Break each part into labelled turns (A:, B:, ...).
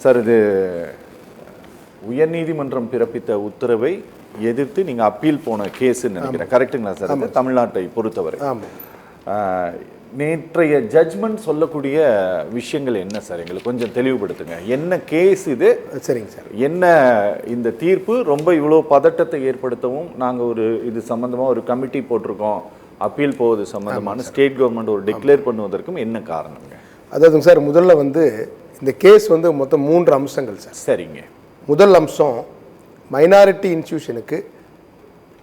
A: Sir இது உயர்நீதிமன்றம் பிறப்பித்த உத்தரவை எதிர்த்து நீங்கள் அப்பீல் போன கேஸுன்னு நினைக்கிறேன். கரெக்டுங்களா சார்? அது தமிழ்நாட்டை பொறுத்தவரை நேற்றைய ஜட்ஜ்மெண்ட் சொல்லக்கூடிய விஷயங்கள் என்ன சார்? எங்களுக்கு கொஞ்சம் தெளிவுபடுத்துங்க. என்ன கேஸ் இது?
B: சரிங்க சார்.
A: என்ன இந்த தீர்ப்பு ரொம்ப இவ்வளோ பதட்டத்தை ஏற்படுத்தவும் நாங்கள் இது சம்மந்தமாக ஒரு கமிட்டி போட்டிருக்கோம், அப்பீல் போவது சம்மந்தமான ஸ்டேட் கவர்மெண்ட் ஒரு டிக்ளேர் பண்ணுவதற்கும் என்ன காரணங்க?
B: அதாவதுங்க சார், முதல்ல இந்த கேஸ் மொத்தம் 3 அம்சங்கள் சார்.
A: சரிங்க. முதல்
B: அம்சம் மைனாரிட்டி இன்ஸ்டிடியூஷனுக்கு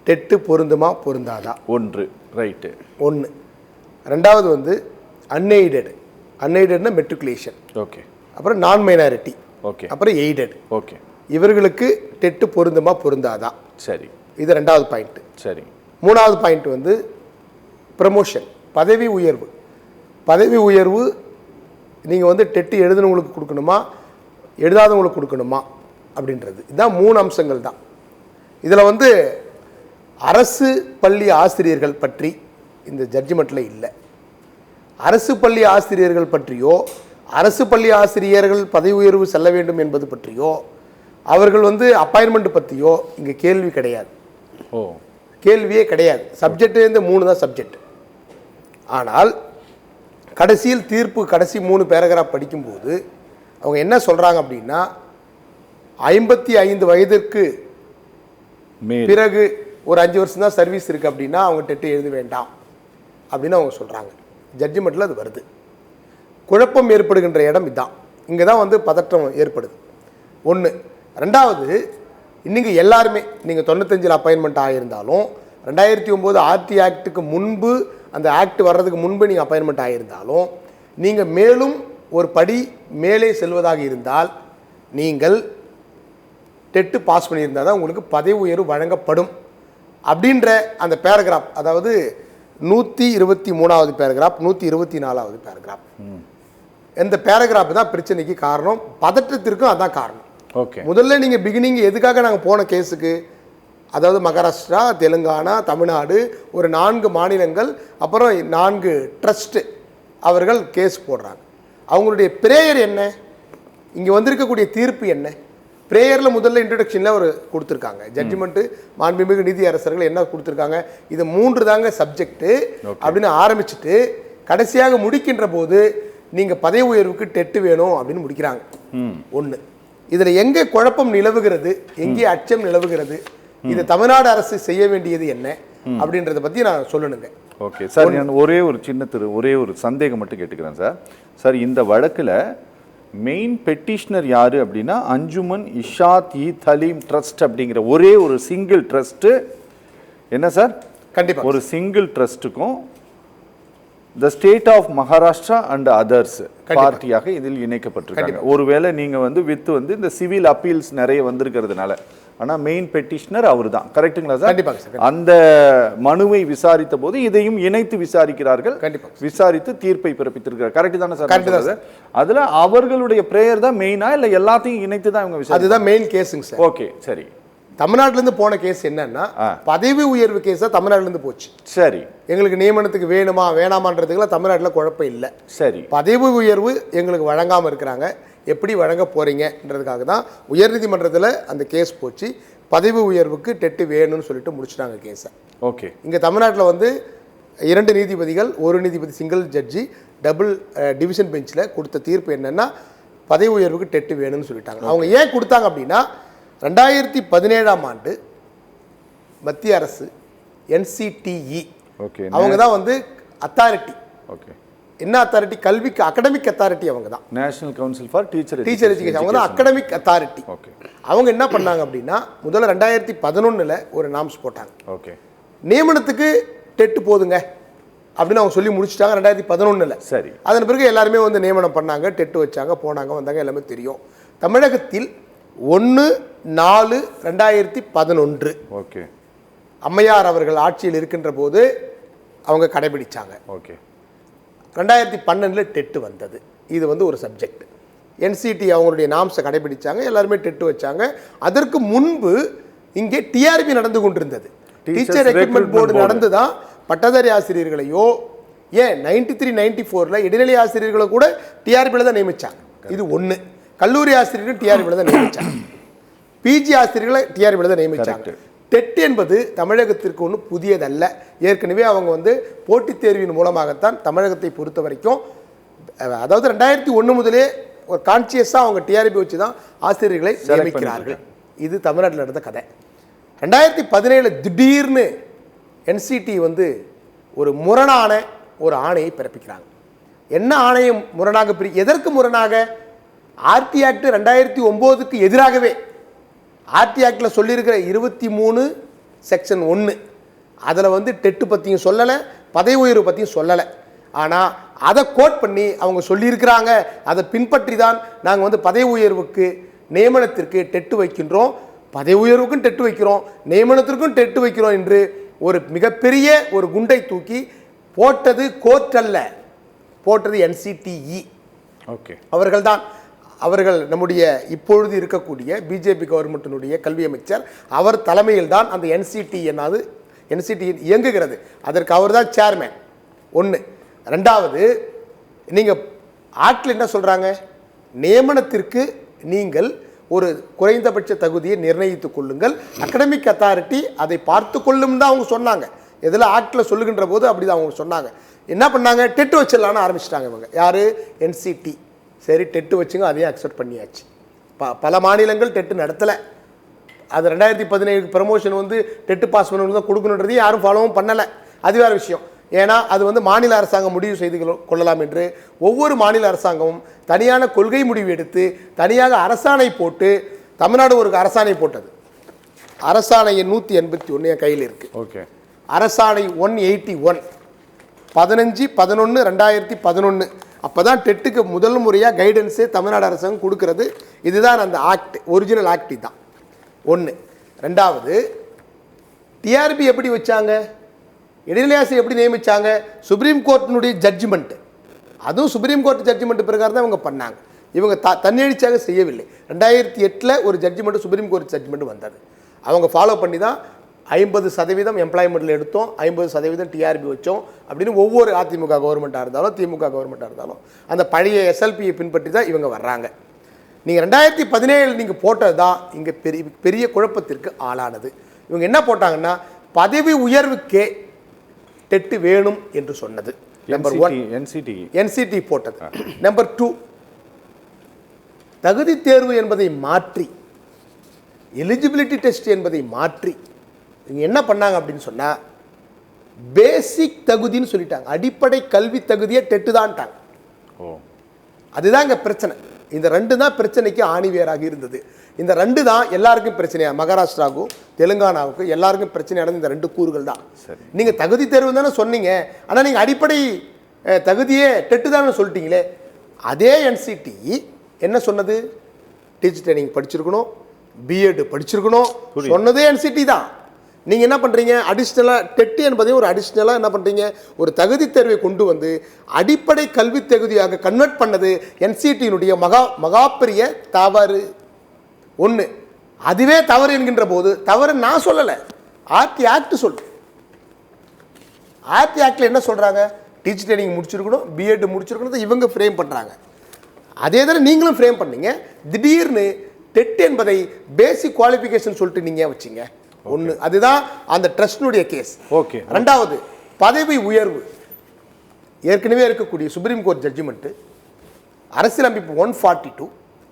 B: டெட்டு பொருந்துமா பொருந்தாதா?
A: ஒன்று. ரைட்டு.
B: ஒன்று. ரெண்டாவது அன்எய்டட்னா மெட்ரிகுலேஷன்.
A: ஓகே.
B: அப்புறம் நான் மைனாரிட்டி.
A: ஓகே.
B: அப்புறம் எய்டட்.
A: ஓகே.
B: இவர்களுக்கு டெட்டு பொருந்துமா பொருந்தாதா?
A: சரி.
B: இது 2வது பாயிண்ட்.
A: சரி.
B: 3வது பாயிண்ட் ப்ரமோஷன், பதவி உயர்வு. பதவி உயர்வு நீங்கள் டெட்டு எழுதுனவங்களுக்கு கொடுக்கணுமா எழுதாதவங்களுக்கு கொடுக்கணுமா அப்படின்றது. இதுதான் 3 அம்சங்கள் தான். இதில் அரசு பள்ளி ஆசிரியர்கள் பற்றி இந்த ஜட்ஜ்மெண்ட்டில் இல்லை. அரசு பள்ளி ஆசிரியர்கள் பற்றியோ அரசு பள்ளி ஆசிரியர்கள் பதவி உயர்வு செல்ல வேண்டும் என்பது பற்றியோ அவர்கள் அப்பாயின்மெண்ட் பற்றியோ இங்கே கேள்வி கிடையாது. கேள்வியே கிடையாது. சப்ஜெக்ட் இந்த 3 தான் சப்ஜெக்ட். ஆனால் கடைசியில் தீர்ப்பு கடைசி 3 பேராகிராஃப் படிக்கும்போது அவங்க என்ன சொல்கிறாங்க அப்படின்னா, 55 வயதிற்கு பிறகு ஒரு 5 வருஷம் தான் சர்வீஸ் இருக்குது அப்படின்னா அவங்க டெட்டு எழுத வேண்டாம் அப்படின்னு அவங்க சொல்கிறாங்க. ஜட்ஜ்மெண்ட்டில் அது வருது. குழப்பம் ஏற்படுகின்ற இடம் இதுதான். இங்கே தான் பதற்றம் ஏற்படுது. ஒன்று. ரெண்டாவது, இன்றைக்கி எல்லாருமே நீங்கள் 95 அப்பாயின்மெண்ட் ஆகியிருந்தாலும் 2009 ஆர்டி ஆக்டுக்கு முன்பு, அந்த ஆக்ட் வர்றதுக்கு முன்பு நீங்கள் அப்பாயின்மெண்ட் ஆகியிருந்தாலும் நீங்கள் மேலும் ஒரு படி மேலே செல்வதாக இருந்தால் நீங்கள் டெட்டு பாஸ் பண்ணியிருந்தால் தான் உங்களுக்கு பதவி உயர்வு வழங்கப்படும் அப்படின்ற அந்த பேராகிராஃப், அதாவது 123வது பேராகிராஃப், 124வது பேராகிராஃப், இந்த பேராகிராஃப் தான் பிரச்சனைக்கு காரணம். பதற்றத்திற்கும் அதான் காரணம்.
A: ஓகே.
B: முதல்ல நீங்கள் பிகினிங் எதுக்காக நாங்கள் போன கேஸுக்கு, அதாவது மகாராஷ்டிரா, தெலுங்கானா, தமிழ்நாடு, ஒரு 4 மாநிலங்கள், அப்புறம் 4 ட்ரஸ்ட்டு அவர்கள் கேஸ் போடுறாங்க. அவங்களுடைய பிரேயர் என்ன, இங்கே வந்திருக்கக்கூடிய தீர்ப்பு என்ன? பிரேயரில் முதல்ல இன்ட்ரடக்ஷனில் ஒரு கொடுத்துருக்காங்க. ஜட்ஜ்மெண்ட்டு மாண்புமிகு நீதி அரசர்கள் என்ன கொடுத்துருக்காங்க, இது 3 தாங்க சப்ஜெக்டு அப்படின்னு ஆரம்பிச்சுட்டு கடைசியாக முடிக்கின்ற போது நீங்கள் பதவி உயர்வுக்கு டெட்டு வேணும் அப்படின்னு முடிக்கிறாங்க. ஒன்று. இதில் எங்கே குழப்பம் நிலவுகிறது, எங்கே அச்சம் நிலவுகிறது, இது தமிழ்நாடு அரசு செய்ய வேண்டியது என்ன அப்படின்றத பற்றி நான் சொல்லணுங்க.
A: ஓகே சார், நான் ஒரே ஒரு சந்தேகம் மட்டும் கேட்டுக்கிறேன் சார். சார், இந்த வழக்கில் மெயின் பெட்டிஷனர் யாரு அப்படின்னா அஞ்சுமன் இஷாத் இ தலீம் ட்ரஸ்ட் அப்படிங்கிற ஒரே ஒரு சிங்கிள் ட்ரஸ்ட்டு என்ன சார்?
B: கண்டிப்பாக
A: ஒரு சிங்கிள் ட்ரஸ்ட்டுக்கும் the state of Maharashtra and others பார்ட்டியாக இதில் இணைக்கப்பட்டிருக்காங்க. ஒருவேளை நீங்கள் வித் இந்த சிவில் அப்பீல்ஸ் நிறைய வந்திருக்கிறதுனால, ஆனால் மெயின் பெட்டிஷனர் அவர் தான். கரெக்டுங்களா சார்?
B: கண்டிப்பாக.
A: அந்த மனுவை விசாரித்த போது இதையும் இணைத்து விசாரிக்கிறார்கள். விசாரித்து தீர்ப்பை பிறப்பித்திருக்கிறார். கரெக்ட் தானே சார்?
B: கரெக்ட் தான் சார்.
A: அதில் அவர்களுடைய பிரேயர் தான் மெயினா இல்லை எல்லாத்தையும் இணைத்து தான் இவங்க விசாரி?
B: அதுதான் மெயின் கேஸுங்க சார்.
A: ஓகே, சரி.
B: தமிழ்நாட்டிலேருந்து போன கேஸ் என்னன்னா பதவி உயர்வு கேஸாக தமிழ்நாட்டிலேருந்து போச்சு.
A: சரி.
B: எங்களுக்கு நியமனத்துக்கு வேணுமா வேணாமான்றதுக்கெல்லாம் தமிழ்நாட்டில் குழப்பம் இல்லை.
A: சரி.
B: பதவி உயர்வு எங்களுக்கு வழங்காமல் இருக்கிறாங்க, எப்படி வழங்க போறீங்கன்றதுக்காக தான் உயர்நீதிமன்றத்தில் அந்த கேஸ் போச்சு. பதவி உயர்வுக்கு டெட்டு வேணும்னு சொல்லிட்டு முடிச்சுட்டாங்க கேஸை.
A: ஓகே.
B: இங்கே தமிழ்நாட்டில் 2 நீதிபதிகள், ஒரு நீதிபதி சிங்கிள் ஜட்ஜி டபுள் டிவிஷன் பெஞ்சில் கொடுத்த தீர்ப்பு என்னென்னா பதவி உயர்வுக்கு டெட்டு வேணும்னு சொல்லிட்டாங்க. அவங்க ஏன் கொடுத்தாங்க அப்படின்னா 2017ஆம் ஆண்டு மத்திய அரசு NCTE அவங்க தான் அத்தாரிட்டி.
A: ஓகே.
B: என்ன அத்தாரிட்டி? கல்விக்கு அகடமிக் அத்தாரிட்டி அவங்க தான்.
A: National council for teacher
B: education அவங்க தான் அகடமிக் அத்தாரிட்டி.
A: ஓகே.
B: அவங்க என்ன பண்ணாங்க அப்படின்னா முதல்ல 2011 ஒரு நாம்ஸ் போட்டாங்க.
A: ஓகே.
B: நியமனத்துக்கு டெட்டு போதுங்க அப்படின்னு அவங்க சொல்லி முடிச்சுட்டாங்க 2011.
A: சரி.
B: அதன் பிறகு எல்லாருமே நியமனம் பண்ணாங்க, டெட்டு வச்சாங்க, போனாங்க, வந்தாங்க, எல்லாமே தெரியும். தமிழகத்தில் 1/4/2011
A: ஓகே
B: அம்மையார் அவர்கள் ஆட்சியில் இருக்கின்ற போது அவங்க கடைபிடிச்சாங்க.
A: ஓகே.
B: 2012 டெட்டு வந்தது. இது ஒரு சப்ஜெக்ட். NCT அவங்களுடைய நாம்ஸை கடைபிடிச்சாங்க, எல்லாருமே டெட்டு வச்சாங்க. அதற்கு முன்பு இங்கே TRP நடந்து கொண்டிருந்தது. டீச்சர் ரெக்ரூட்மெண்ட் போர்டு நடந்து தான் பட்டதாரி ஆசிரியர்களையோ, ஏன் 93, 94 இடைநிலை ஆசிரியர்களை கூட TRPயில் தான் நியமிச்சாங்க. இது ஒன்று. கல்லூரி ஆசிரியர்கள் டிஆர்பியில் தான் நியமிச்சாங்க, பிஜி ஆசிரியர்களை டிஆர்பியில் தான் நியமிச்சாங்க. டெட் என்பது தமிழகத்திற்கு ஒன்றும் புதியதல்ல. ஏற்கனவே அவங்க வந்து போட்டித் தேர்வின் மூலமாகத்தான் தமிழகத்தை பொறுத்த வரைக்கும், அதாவது 2001 முதலே ஒரு கான்சியஸாக அவங்க டிஆர்பி வச்சு தான் ஆசிரியர்களை நியமிக்கிறார்கள். இது தமிழ்நாட்டில் நடந்த கதை. 2017 திடீர்னு என்சிடி வந்து ஒரு முரணான ஒரு ஆணையை பிறப்பிக்கிறாங்க. என்ன ஆணையம் முரணாக எதற்கு முரணாக? ஆர்டி ஆக்ட் 2009க்கு எதிராகவே ஆர்டி ஆக்டில் சொல்லியிருக்கிற 23 செக்ஷன் 1 அதில் வந்து டெட்டு பற்றியும் சொல்லலை, பதவி உயர்வு பற்றியும் சொல்லலை. ஆனால் அதை கோட் பண்ணி அவங்க சொல்லியிருக்கிறாங்க. அதை பின்பற்றி தான் நாங்கள் வந்து பதவி உயர்வுக்கு நியமனத்திற்கு டெட்டு வைக்கின்றோம், பதவி உயர்வுக்கும் டெட்டு வைக்கிறோம், நியமனத்திற்கும் டெட்டு வைக்கிறோம் என்று ஒரு மிகப்பெரிய ஒரு குண்டை தூக்கி போட்டது கோர்ட் அல்ல, போட்டது என்சிடிஇ. ஓகே, அவர்கள்தான். அவர்கள் நம்முடைய இப்பொழுது இருக்கக்கூடிய பிஜேபி கவர்மெண்ட்டினுடைய கல்வி அமைச்சர், அவர் தலைமையில் தான் அந்த என்சிடி இயங்குகிறது. அதற்கு அவர் தான் சேர்மேன். ஒன்று. ரெண்டாவது, நீங்கள் ஆக்டில் என்ன சொல்கிறாங்க? நியமனத்திற்கு நீங்கள் ஒரு குறைந்தபட்ச தகுதியை நிர்ணயித்துக் கொள்ளுங்கள், அகடமிக் அத்தாரிட்டி அதை பார்த்து கொள்ளும் தான் அவங்க சொன்னாங்க. இதில் ஆக்டில் சொல்லுகின்ற போது அப்படி தான் அவங்க சொன்னாங்க. என்ன பண்ணாங்க? டெட்டு வச்சிடலான்னு ஆரம்பிச்சிட்டாங்க இவங்க. யார்? என்சிடி. சரி, டெட்டு வச்சுங்க, அதையும் அக்செப்ட் பண்ணியாச்சு. பல மாநிலங்கள் டெட்டு நடத்தலை. அது 2017 ப்ரமோஷன் வந்து டெட்டு பாஸ் பண்ணணும் தான் கொடுக்கணுன்றதையும் யாரும் ஃபாலோவும் பண்ணலை. அது வேறு விஷயம். ஏன்னா அது வந்து மாநில அரசாங்கம் முடிவு செய்து கொள்ளலாம் என்று ஒவ்வொரு மாநில அரசாங்கமும் தனியான கொள்கை முடிவு எடுத்து தனியாக அரசாணை போட்டு, தமிழ்நாடு ஒரு அரசாணை போட்டது. அரசாணை 181 என் கையில் இருக்கு. ஓகே, அரசாணை 181 15/11/2011. அப்போ தான் டெட்டுக்கு முதல் முறையாக கைடன்ஸே தமிழ்நாடு அரசாங்கம் கொடுக்கறது. இதுதான் அந்த ஆக்ட், ஒரிஜினல் ஆக்ட் தான். ஒன்று. ரெண்டாவது, டிஆர்பி எப்படி வச்சாங்க, இடைநிலை ஆசிரியர் எப்படி நியமித்தாங்க? சுப்ரீம் கோர்ட்டினுடைய ஜட்ஜ்மெண்ட். அதுவும் சுப்ரீம் கோர்ட் ஜட்ஜ்மெண்ட் பிரகாரம் தான் இவங்க பண்ணாங்க. இவங்க தன்னெழுச்சியாக செய்யவில்லை. 2008 ஒரு ஜட்ஜ்மெண்ட், சுப்ரீம் கோர்ட் ஜட்ஜ்மெண்ட் வந்தது. அவங்க ஃபாலோ பண்ணி தான் 50% எம்ப்ளாய்மெண்ட்டில் எடுத்தோம், 50% டிஆர்பி வச்சோம் அப்படின்னு ஒவ்வொரு அதிமுக கவர்மெண்ட்டாக இருந்தாலும் திமுக கவர்மெண்ட்டாக இருந்தாலும் அந்த பழைய எஸ்எல்பியை பின்பற்றி தான் இவங்க வர்றாங்க. நீங்கள் 2017 நீங்கள் போட்டது தான் இங்கே பெரிய குழப்பத்திற்கு ஆளானது. இவங்க என்ன போட்டாங்கன்னா, பதவி உயர்வுக்கே டெட்டு வேணும் என்று சொன்னது. நம்பர் 1 என்சிடி போட்டது. நம்பர் 2, தகுதி தேர்வு என்பதை மாற்றி எலிஜிபிலிட்டி டெஸ்ட் என்பதை மாற்றி இவங்க என்ன பண்ணாங்க அப்படின்னு சொன்னால், பேசிக் தகுதின்னு சொல்லிட்டாங்க. அடிப்படை கல்வி தகுதியை டெட்டு தான்ட்டாங்க. அதுதான் இங்கே பிரச்சனை. இந்த 2 தான் பிரச்சனைக்கு ஆணிவேராக இருந்தது. இந்த 2 தான் எல்லாருக்கும் பிரச்சனையா, மகாராஷ்டிராவுக்கும் தெலுங்கானாவுக்கும் எல்லாருக்கும் பிரச்சனையானது இந்த 2 கூறுகள் தான். நீங்கள் தகுதி தேர்வு தானே சொன்னீங்க, ஆனால் நீங்கள் அடிப்படை தகுதியே டெட்டு தானே சொல்லிட்டீங்களே. அதே என்சிடி என்ன சொன்னது? டீச்சர் ட்ரைனிங் படிச்சிருக்கணும், பிஎட் படிச்சிருக்கணும் சொன்னதே என்சிடி தான். நீங்கள் என்ன பண்ணுறீங்க? அடிஷ்னலாக டெட்டு என்பதையும் ஒரு அடிஷ்னலாக என்ன பண்ணுறீங்க? ஒரு தகுதி தேர்வை கொண்டு வந்து அடிப்படை கல்வி தகுதியாக கன்வெர்ட் பண்ணது என்சிடியினுடைய மகாபெரிய தவறு. ஒன்று. அதுவே தவறு என்கின்ற போது, தவறு நான் சொல்லலை, ஆர்டி ஆக்ட் சொல்லு. ஆர்டி ஆக்டில் என்ன சொல்கிறாங்க? டீச்சர் ட்ரைனிங் முடிச்சிருக்கணும், பிஎட் முடிச்சிருக்கணும், இவங்க ஃப்ரேம் பண்ணுறாங்க. அதே தானே நீங்களும் ஃப்ரேம் பண்ணீங்க. திடீர்னு டெட் என்பதை பேசிக் குவாலிஃபிகேஷன் சொல்லிட்டு நீங்கள் வச்சிங்க. ஒன்று. அதுதான் அந்த ட்ரஸ்டினுடைய கேஸ். ஓகே. ரெண்டாவது, பதவி உயர்வு. ஏற்கனவே இருக்கக்கூடிய சுப்ரீம் கோர்ட் ஜட்ஜ்மெண்ட்டு அரசியலமைப்பு 142,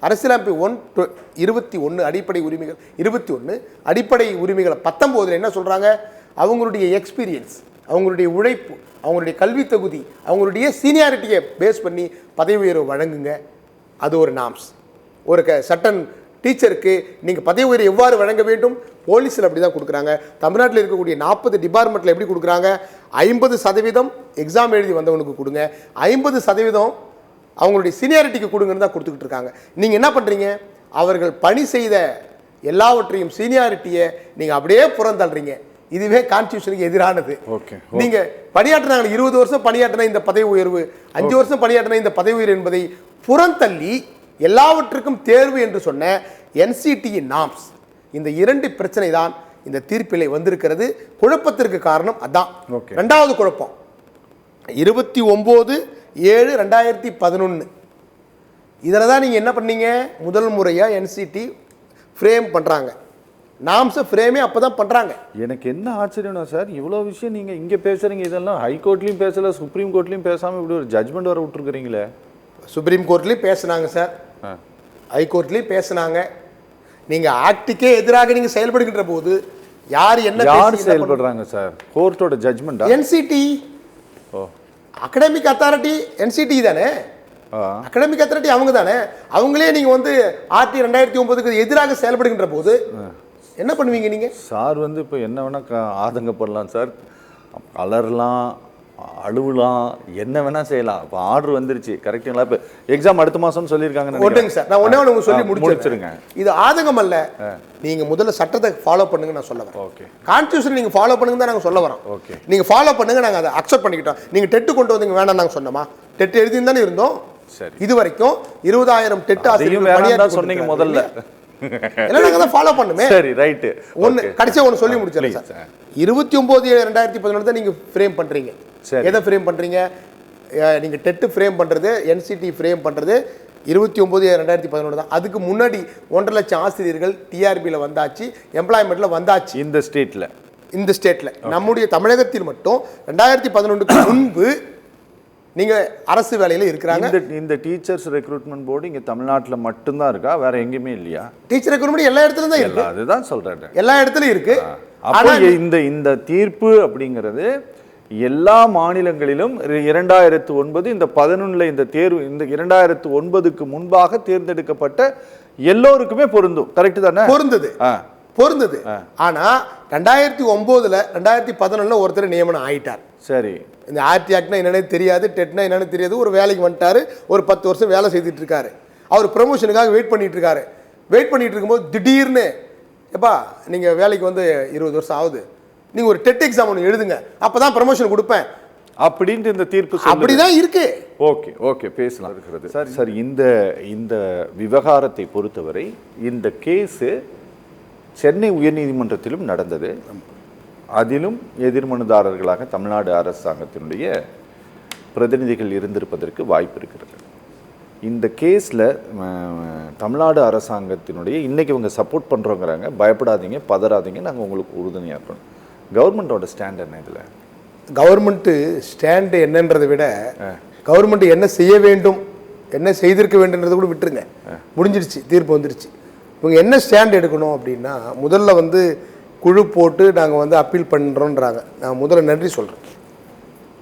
B: அரசியலமைப்பு 121 அடிப்படை உரிமைகள் 21, அடிப்படை உரிமைகள் 19 என்ன சொல்கிறாங்க? அவங்களுடைய எக்ஸ்பீரியன்ஸ், அவங்களுடைய உழைப்பு, அவங்களுடைய கல்வி தகுதி, அவங்களுடைய சீனியாரிட்டியை பேஸ் பண்ணி பதவி உயர்வு வழங்குங்க. அது ஒரு நாம்ஸ். ஒரு சட்டன் டீச்சருக்கு நீங்கள் பதவி உயர்வு எவ்வாறு வழங்க வேண்டும்? போலீஸில் அப்படி தான் கொடுக்குறாங்க. தமிழ்நாட்டில் இருக்கக்கூடிய 40 டிபார்ட்மெண்ட்டில் எப்படி கொடுக்குறாங்க? 50% எக்ஸாம் எழுதி வந்தவனுக்கு கொடுங்க, 50% அவங்களுடைய சீனியாரிட்டிக்கு கொடுங்கன்னு தான் கொடுத்துக்கிட்டு இருக்காங்க. நீங்கள் என்ன பண்ணுறீங்க? அவர்கள் பணி செய்த எல்லாவற்றையும் சீனியாரிட்டியை நீங்கள் அப்படியே புறந்தள்ளுறீங்க. இதுவே கான்ஸ்டியூஷனுக்கு எதிரானது. நீங்கள் பணியாற்றினாங்க, 20 வருஷம் பணியாற்றின இந்த பதவி உயர்வு, 5 வருஷம் பணியாற்றின இந்த பதவி உயர்வு என்பதை புறந்தள்ளி எல்லாவற்றுக்கும் தேர்வு என்று சொன்ன என்சிடி நாம்ஸ். இந்த 2 பிரச்சனை தான் இந்த தீர்ப்பிலே வந்திருக்கிறது. குழப்பத்திற்கு காரணம் அதான். ரெண்டாவது குழப்பம் 29/7/2011 இதில் தான் நீங்கள் என்ன பண்ணீங்க, முதல் முறையாக என்சிடி ஃப்ரேம் பண்ணுறாங்க. நாம்ஸை ஃப்ரேமே அப்போ தான் பண்ணுறாங்க.
A: எனக்கு என்ன ஆச்சரியம்னா சார், இவ்வளோ விஷயம் நீங்கள் இங்கே பேசுகிறீங்க, இதெல்லாம் ஹைகோர்ட்லேயும் பேசலை, சுப்ரீம் கோர்ட்லேயும் பேசாமல் இப்படி ஒரு ஜட்மெண்ட் வர விட்டுருக்குறீங்களே.
B: சுப்ரீம் கோர்ட்லேயும் பேசுனாங்க சார், ஹைகோர்ட்லேயும் பேசுனாங்க. நீங்கள் ஆக்டுக்கே எதிராக நீங்கள் செயல்படுகின்ற போது யார்
A: செயல்படுறாங்க சார்? கோர்ட்டோட judgement
B: NCT, academic authority NCT தானே, அகடமிக் அத்தாரிட்டி அவங்க தானே. அவங்களே நீங்கள் வந்து RT 2009க்கு எதிராக செயல்படுகின்ற போது என்ன பண்ணுவீங்க நீங்க?
A: சார் வந்து இப்போ என்ன வேணா ஆதங்கப்படலாம் சார், அலறலாம், அழுவலாம், என்ன வேணா செய்யலாம். இப்போ ஆர்டர் வந்துருச்சு, கரெக்டுங்களா? இப்போ எக்ஸாம் அடுத்த மாதம்னு சொல்லியிருக்காங்க.
B: ஓட்டுங்க சார், நான் ஒன்றே ஒன்று சொல்லி முடிச்சிருங்க. இது ஆதங்கம் அல்ல, நீங்க முதல்ல சட்டத்தை ஃபாலோ பண்ணுங்க நான் சொல்ல வரேன்.
A: ஓகே,
B: கான்ஸ்டியூஷன் நீங்க ஃபாலோ பண்ணுங்க தான் நாங்கள் சொல்ல வரோம்.
A: ஓகே,
B: நீங்க ஃபாலோ பண்ணுங்க, நாங்கள் அதை அக்செப்ட் பண்ணிக்கிட்டோம். நீங்க டெட்டு கொண்டு வந்தீங்க வேணாம் நாங்கள் சொன்னோமா? டெட்டு எழுதி தானே இருந்தோம்.
A: சரி,
B: இது வரைக்கும் 20,000 டெட்டு ஆசிரியர்கள்
A: சொன்னீங்க முதல்ல,
B: எல்லாம் நாங்கள் தான் ஃபாலோ பண்ணுமே.
A: சரி, ரைட்டு.
B: ஒன்று கடைசியாக ஒன்று சொல்லி முடிச்சிடலாம் சார். 29/7/2011 தான் நீங்கள் ஃப்ரேம் பண்ணுறீங்க. எதை ஃப்ரேம் பண்ணுறீங்க? நீங்கள் டெட்டு ஃப்ரேம் பண்ணுறது, என்சிடி ஃப்ரேம் பண்ணுறது 29/7/2011 தான். அதுக்கு முன்னாடி 1.5 லட்சம் ஆசிரியர்கள் டிஆர்பியில் வந்தாச்சு, எம்ப்ளாய்மெண்ட்டில் வந்தாச்சு.
A: இந்த ஸ்டேட்டில்
B: நம்முடைய தமிழகத்தில் மட்டும் 2011க்கு முன்பு நீங்கள் அரசு வேலையில் இருக்கிறாங்க.
A: இந்த டீச்சர்ஸ் ரெக்ரூட்மெண்ட் போர்டு இங்கே தமிழ்நாட்டில் மட்டும்தான் இருக்கா, வேற எங்கேயுமே இல்லையா?
B: டீச்சர் ரெக்ரூட்மெண்ட் எல்லா இடத்துலையும் தான் இருக்கு.
A: அதுதான் சொல்கிறேன்,
B: எல்லா இடத்துலையும் இருக்கு.
A: அப்போ இந்த தீர்ப்பு அப்படிங்கிறது எல்லா மாநிலங்களிலும் 2009 இந்த 11 இந்த தேர்வு, இந்த 2009க்கு முன்பாக தேர்ந்தெடுக்கப்பட்ட எல்லோருக்குமே பொருந்தும். கரெக்ட் தானே?
B: பொருந்தது. ஆனா 2009ல் 2011ல் ஒருத்தர் நியமனம் ஆயிட்டார்.
A: சரி,
B: இந்த RT ஆக்ட்னா என்னன்னு தெரியாது, டெட்னா என்னன்னு தெரியாது. ஒரு வேலைக்கு வந்துட்டாரு, ஒரு 10 வருஷம் வேலை செய்துட்டு இருக்காரு. அவர் ப்ரமோஷனுக்காக வெயிட் பண்ணிட்டு இருக்காரு. வெயிட் பண்ணிட்டு இருக்கும்போது திடீர்னு, எப்பா நீங்க வேலைக்கு வந்து 20 வருஷம் ஆகுது, நீங்க ஒரு டெட் எக்ஸாம் ஒன்று எழுதுங்க, அப்பதான் ப்ரமோஷன் கொடுப்பேன்
A: அப்படின்ட்டு இந்த தீர்ப்பு
B: அப்படிதான் இருக்கு.
A: ஓகே பேசலாம் இருக்கிறது சார். சார், இந்த விவகாரத்தை பொறுத்தவரை இந்த கேஸு சென்னை உயர்நீதிமன்றத்திலும் நடந்தது. அதிலும் எதிர்மனுதாரர்களாக தமிழ்நாடு அரசாங்கத்தினுடைய பிரதிநிதிகள் இருந்திருப்பதற்கு வாய்ப்பு இருக்கிறது. இந்த கேஸில் தமிழ்நாடு அரசாங்கத்தினுடைய இன்றைக்கி இவங்க சப்போர்ட் பண்ணுறோங்கிறாங்க. பயப்படாதீங்க, பதறாதீங்க, நாங்கள் உங்களுக்கு உறுதுணையாக இருக்கணும். கவர்மெண்ட்டோட ஸ்டாண்ட் என்ன? இதில்
B: கவர்மெண்ட்டு ஸ்டாண்டு என்னன்றதை விட கவர்மெண்ட் என்ன செய்ய வேண்டும், என்ன செய்திருக்க வேண்டும்ன்றதை கூட விட்டுருங்க. முடிஞ்சிருச்சு, தீர்ப்பு வந்துருச்சு. இவங்க என்ன ஸ்டாண்ட் எடுக்கணும் அப்படின்னா, முதல்ல வந்து குழு போட்டு நாங்கள் வந்து அப்பீல் பண்ணுறோன்றாங்க. நான் முதல்ல நன்றி சொல்கிறேன்.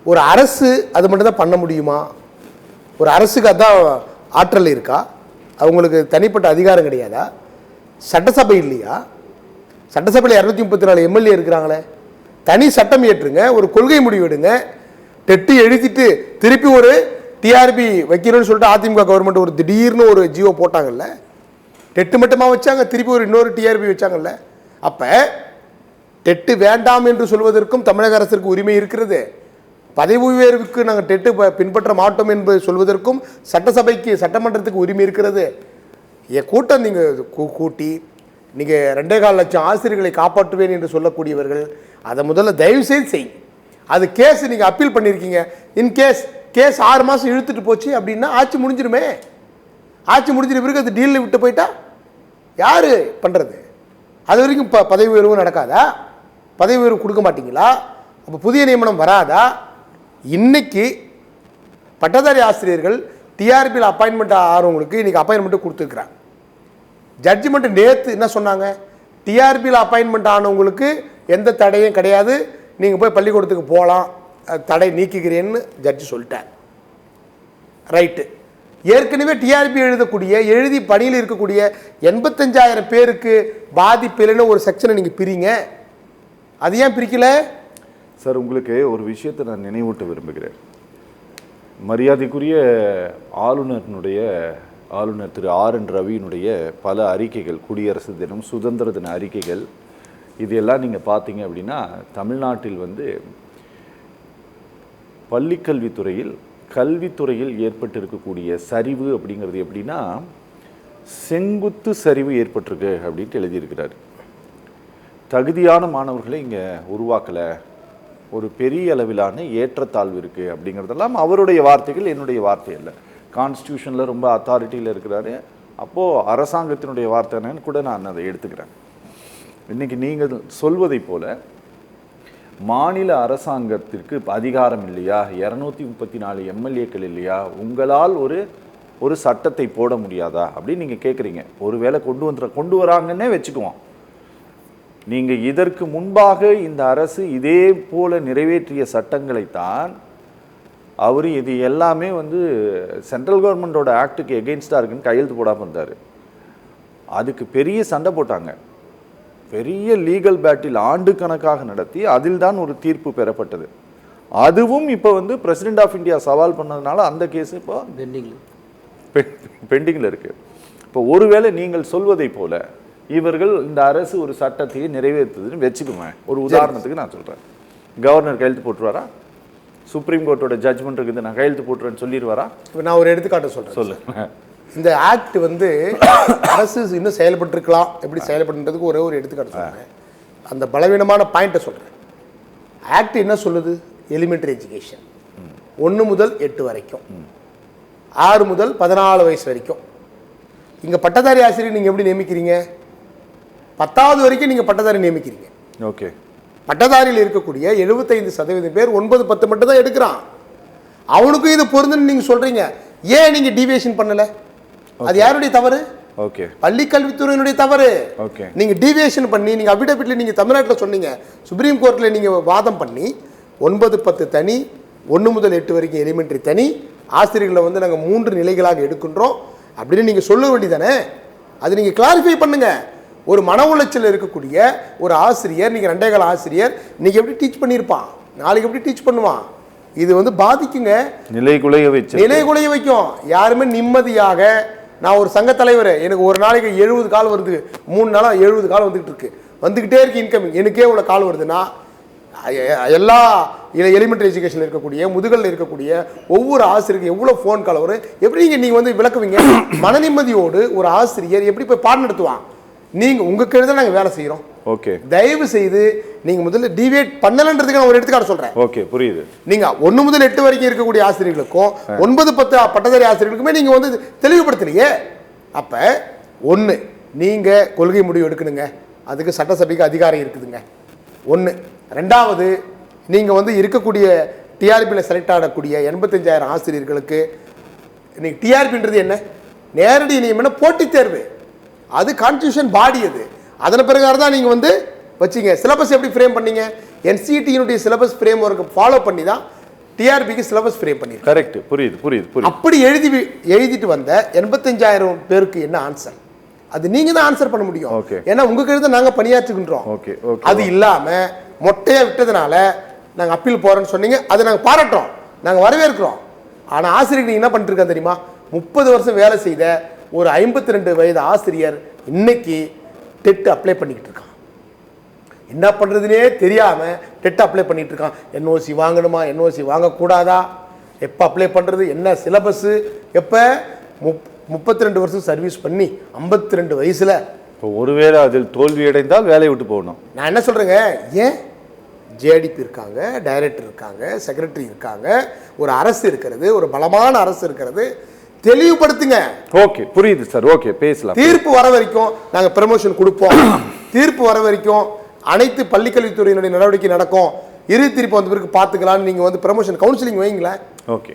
B: ஒரு அரசு அது மட்டும் தான் பண்ண முடியுமா? ஒரு அரசுக்கு அதான் ஆற்றல் இருக்கா? அவங்களுக்கு தனிப்பட்ட அதிகாரம் கிடையாதா? சட்டசபை இல்லையா? சட்டசபையில் 234 MLA இருக்கிறாங்களே. தனி சட்டம் ஏற்றுங்க, ஒரு கொள்கை முடிவு எடுங்க. டெட்டு எழுதிட்டு திருப்பி ஒரு டிஆர்பி வைக்கணும்னு சொல்லிட்டு அதிமுக கவர்மெண்ட் ஒரு திடீர்னு ஒரு ஜியோ போட்டாங்கல்ல. டெட்டு மட்டுமா வச்சாங்க, திருப்பி ஒரு இன்னொரு டிஆர்பி வச்சாங்கல்ல. அப்போ டெட்டு வேண்டாம் என்று சொல்வதற்கும் தமிழக அரசுக்கு உரிமை இருக்கிறது. பதவி உயர்வுக்கு நாங்கள் டெட்டு பின்பற்ற மாட்டோம் என்று சொல்வதற்கும் சட்டசபைக்கு, சட்டமன்றத்துக்கு உரிமை இருக்கிறது. என் கூட்டம் நீங்கள் கூட்டி நீங்கள் 2.25 லட்சம் ஆசிரியர்களை காப்பாற்றுவேன் என்று சொல்லக்கூடியவர்கள் அதை முதல்ல தயவு செய்து செய்யுங்க. அது கேஸ் நீங்கள் அப்பீல் பண்ணியிருக்கீங்க. கேஸ் 6 மாதம் இழுத்துட்டு போச்சு அப்படின்னா ஆட்சி முடிஞ்சிருமே. ஆட்சி முடிஞ்சிரு பிறகு அது டீலில் விட்டு போயிட்டா யார் பண்ணுறது? அது வரைக்கும் பதவி உயர்வு நடக்காதா? பதவி உயர்வு கொடுக்க மாட்டீங்களா? அப்போ புதிய நியமனம் வராதா? இன்னைக்கு பட்டதாரி ஆசிரியர்கள் டிஆர்பியில் அப்பாயின்மெண்ட் ஆகிறவங்களுக்கு இன்றைக்கி அப்பாயின்மெண்ட்டு கொடுத்துருக்குறாங்க. ஜட்ஜ்மெண்ட் நேற்று என்ன சொன்னாங்க? டிஆர்பியில் அப்பாயின்மெண்ட் ஆனவங்களுக்கு எந்த தடையும் கிடையாது, நீங்கள் போய் பள்ளிக்கூடத்துக்கு போகலாம், தடை நீக்கிக்கிறேன்னு ஜட்ஜி சொல்லிட்டார். ரைட்டு. ஏற்கனவே டிஆர்பி எழுதி பணியில் இருக்கக்கூடிய 85,000 பேருக்கு பாதிப்பில்லைன்னு ஒரு செக்ஷனை நீங்கள் பிரிங்க. அது ஏன் பிரிக்கல
A: சார்? உங்களுக்கு ஒரு விஷயத்தை நான் நினைவூட்ட விரும்புகிறேன். மரியாதைக்குரிய ஆளுநர் திரு RN ரவியினுடைய பல அறிக்கைகள், குடியரசு தினம், சுதந்திர தின அறிக்கைகள், இதெல்லாம் நீங்கள் பார்த்தீங்க அப்படின்னா தமிழ்நாட்டில் வந்து கல்வித்துறையில் ஏற்பட்டிருக்கக்கூடிய சரிவு அப்படிங்கிறது எப்படின்னா செங்குத்து சரிவு ஏற்பட்டிருக்கு அப்படின்ட்டு எழுதியிருக்கிறார். தகுதியான மாணவர்களை இங்கே உருவாக்கலை, ஒரு பெரிய அளவிலான ஏற்றத்தாழ்வு இருக்குது அப்படிங்கிறதெல்லாம் அவருடைய வார்த்தைகள், என்னுடைய வார்த்தை இல்லை. கான்ஸ்டியூஷனில் ரொம்ப அத்தாரிட்டியில் இருக்கிறாரு. அப்போது அரசாங்கத்தினுடைய வார்த்தைன்னு கூட நான் அதை எடுத்துக்கிறேன். இன்றைக்கி நீங்கள் சொல்வதை போல மாநில அரசாங்கத்திற்கு அதிகாரம் இல்லையா, 234 எம்எல்ஏக்கள் இல்லையா, உங்களால் ஒரு சட்டத்தை போட முடியாதா அப்படின்னு நீங்கள் கேட்குறீங்க. ஒருவேளை கொண்டு வராங்கன்னே வச்சுக்குவோம். நீங்கள் இதற்கு முன்பாக இந்த அரசு இதே போல நிறைவேற்றிய சட்டங்களைத்தான் அவர் இது எல்லாமே சென்ட்ரல் கவர்மெண்டோட ஆக்டுக்கு எகெயின்ஸ்டாக இருக்குன்னு கையெழுத்து போடாமல் இருந்தார். அதுக்கு பெரிய சண்டை போட்டாங்க. பெரிய லீகல் பேட்டில் ஆண்டு கணக்காக நடத்தி அதில் தான் ஒரு தீர்ப்பு பெறப்பட்டது. அதுவும் இப்போ பிரசிடென்ட் ஆஃப் இந்தியா சவால் பண்ணதுனால அந்த கேஸ் இப்போ பெண்டிங்கில் இருக்கு. இப்போ ஒருவேளை நீங்கள் சொல்வதை போல இவர்கள் இந்த அரசு ஒரு சட்டத்தையே நிறைவேற்றுதுன்னு வச்சுக்குவேன். ஒரு உதாரணத்துக்கு நான் சொல்கிறேன், கவர்னர் கையெழுத்து போட்டுருவாரா? சுப்ரீம் கோர்ட்டோட ஜட்ஜ்மெண்ட் இருக்குது, நான் கையெழுத்து போட்டுருவேன்னு சொல்லிடுவாரா?
B: இப்போ நான் ஒரு எடுத்துக்காட்டு சொல்கிறேன்.
A: சொல்லுங்க.
B: இந்த ஆக்ட் அரசு இன்னும் செயல்பட்டுருக்கலாம். எப்படி செயல்படுறதுக்கு ஒரே ஒரு எடுத்துக்காட்டு சொல்கிறேன். அந்த பலவீனமான பாயிண்ட்டை சொல்கிறேன். ஆக்ட் என்ன சொல்லுது? எலிமெண்ட்ரி எஜுகேஷன் 1 முதல் 8 வரைக்கும், 6 முதல் 14 வயசு வரைக்கும். இங்கே பட்டதாரி ஆசிரியர் நீங்கள் எப்படி நியமிக்கிறீங்க? 10வது வரைக்கும் நீங்கள் பட்டதாரி நியமிக்கிறீங்க.
A: ஓகே.
B: பட்டதாரியில் இருக்கக்கூடிய 75% பேர் 9, 10 மட்டும் தான் எடுக்கிறான். அவனுக்கும் இது பொருந்துன்னு நீங்கள் சொல்கிறீங்க. ஏன் நீங்கள் டீவியேஷன் பண்ணலை? அது யாருடைய தவறு?
A: ஓகே,
B: பள்ளி கல்வித்துறையினுடைய தவறு.
A: ஓகே,
B: நீங்க டீவியேஷன் பண்ணி நீங்க அபிடபிட்ல நீங்க தமிழ்நாட்டில் சொன்னீங்க, சுப்ரீம் கோர்ட்ல நீங்க வாதம் பண்ணி 9, 10 தனி, 1 முதல் 8 வரைக்கும் எலிமெண்ட்ரி தனி, ஆசிரியர்களை நாங்கள் 3 நிலைகளாக எடுக்கின்றோம் அப்படின்னு நீங்க சொல்ல வேண்டியதானே? அது நீங்க கிளாரிஃபை பண்ணுங்க. ஒரு மன உளைச்சல் இருக்கக்கூடிய ஒரு ஆசிரியர், நீங்க 2 கால ஆசிரியர், இன்னைக்கு எப்படி டீச் பண்ணியிருப்பான், நாளைக்கு எப்படி டீச் பண்ணுவான்? இது பாதிக்குங்க, நிலைகுலைய வைக்கும். யாருமே நிம்மதியாக, நான் ஒரு சங்க தலைவர், எனக்கு ஒரு நாளைக்கு 70 கால் வருது, 3 நாளா 70 கால் வந்துகிட்டே இருக்கு இன்கமிங், எனக்கே இவ்வளோ கால் வருதுன்னா எல்லா எலிமெண்ட்ரி எஜுகேஷன் இருக்கக்கூடிய முதுகலில் இருக்கக்கூடிய ஒவ்வொரு ஆசிரியருக்கு எவ்வளோ ஃபோன் கால் வரும்? எப்படி நீங்கள் விளக்குவீங்க? மன நிம்மதியோடு ஒரு ஆசிரியர் எப்படி போய் பாடம் நடத்துவான்? நீங்கள் உங்கள் கீழே தான் நாங்கள் வேலை செய்கிறோம்.
A: ஓகே,
B: தயவு செய்து நீங்க முதல்ல டிவியேட் பண்ணலன்றதுக்கு நான் ஒரு எடுத்துக்காட்டு சொல்றேன்.
A: ஓகே, புரியுது.
B: நீங்க 1 முதல் 8 வரைக்கும் இருக்கக்கூடிய ஆசிரியர்களுக்கும் 9, 10 பட்டதாரி ஆசிரியர்களுக்குமே நீங்க தெளிவுபடுத்தலையே. அப்ப 1, நீங்க கொள்கை முடிவு எடுக்கணுங்க, அதுக்கு சட்டசபைக்கு அதிகாரம் இருக்குதுங்க. 1. 2வது, நீங்க இருக்கக்கூடிய டிஆர்பியில் செலக்ட் ஆகக்கூடிய 85,000 ஆசிரியர்களுக்கு இன்னைக்கு டிஆர்பின்றது என்ன? நேரடி நியமன போட்டித் தேர்வு. அது கான்ஸ்டிடியூஷன் பாடி. அது அதன் பிரகாரம் தான் நீங்க வச்சிங்க. சிலபஸ் எப்படி ஃப்ரேம் பண்ணீங்க? என்சிடியினுடைய சிலபஸ் ஃப்ரேம் ஒர்க் ஃபாலோ பண்ணி தான் டிஆர்பிக்கு சிலபஸ் ஃப்ரேம் பண்ணி.
A: கரெக்ட், புரியுது.
B: அப்படி எழுதிட்டு வந்த 85,000 பேருக்கு என்ன ஆன்சர்? அது நீங்க தான் ஆன்சர் பண்ண முடியும். ஏன்னா உங்க கீழே நாங்க பணியாற்றுகின்றோம். அது இல்லாம மொட்டையா விட்டதுனால நாங்க அப்பீல் போறோம்னு சொன்னீங்க. அதை நாங்க பாராட்டுறோம், நாங்க வரவேற்கிறோம். ஆனா ஆசிரியர் நீங்க என்ன பண்ணிட்டு இருக்கா தெரியுமா? 30 வருஷம் வேலை செய்த ஒரு 52 வயது ஆசிரியர் இன்னைக்கு டெட் அப்ளை பண்ணிக்கிட்டு இருக்கான். என்ன பண்றதுனே தெரியாம டெட் அப்ளை பண்ணிட்டு இருக்கான். என்ஓசி வாங்கணுமா, என்ஓசி வாங்கக்கூடாதா, எப்போ அப்ளை பண்றது, என்ன சிலபஸ், எப்போ 32 வருஷம் சர்வீஸ் பண்ணி 52 வயசுல
A: இப்போ ஒருவேளை அதில் தோல்வி அடைந்தால் வேலையை விட்டு போகணும்.
B: நான் என்ன சொல்றேங்க, ஏன் ஜேடிபி இருக்காங்க, டைரக்டர் இருக்காங்க, செக்ரட்டரி இருக்காங்க, ஒரு அரசு இருக்கிறது, ஒரு பலமான அரசு இருக்கிறது. தெளிவுபடுத்துங்க.
A: ஓகே, புரியுது சார். ஓகே, பேசலாம்.
B: தீர்ப்பு வர வரைக்கும் நாங்கள் ப்ரமோஷன் கொடுப்போம். தீர்ப்பு வர வரைக்கும் அனைத்து பள்ளிக்கல்வித்துறையினுடைய நடவடிக்கை நடக்கும். இறுதி தீர்ப்பு வந்த பிறகு பார்த்துக்கலாம்னு நீங்கள் ப்ரமோஷன் கவுன்சிலிங் வைங்களேன்.
A: ஓகே.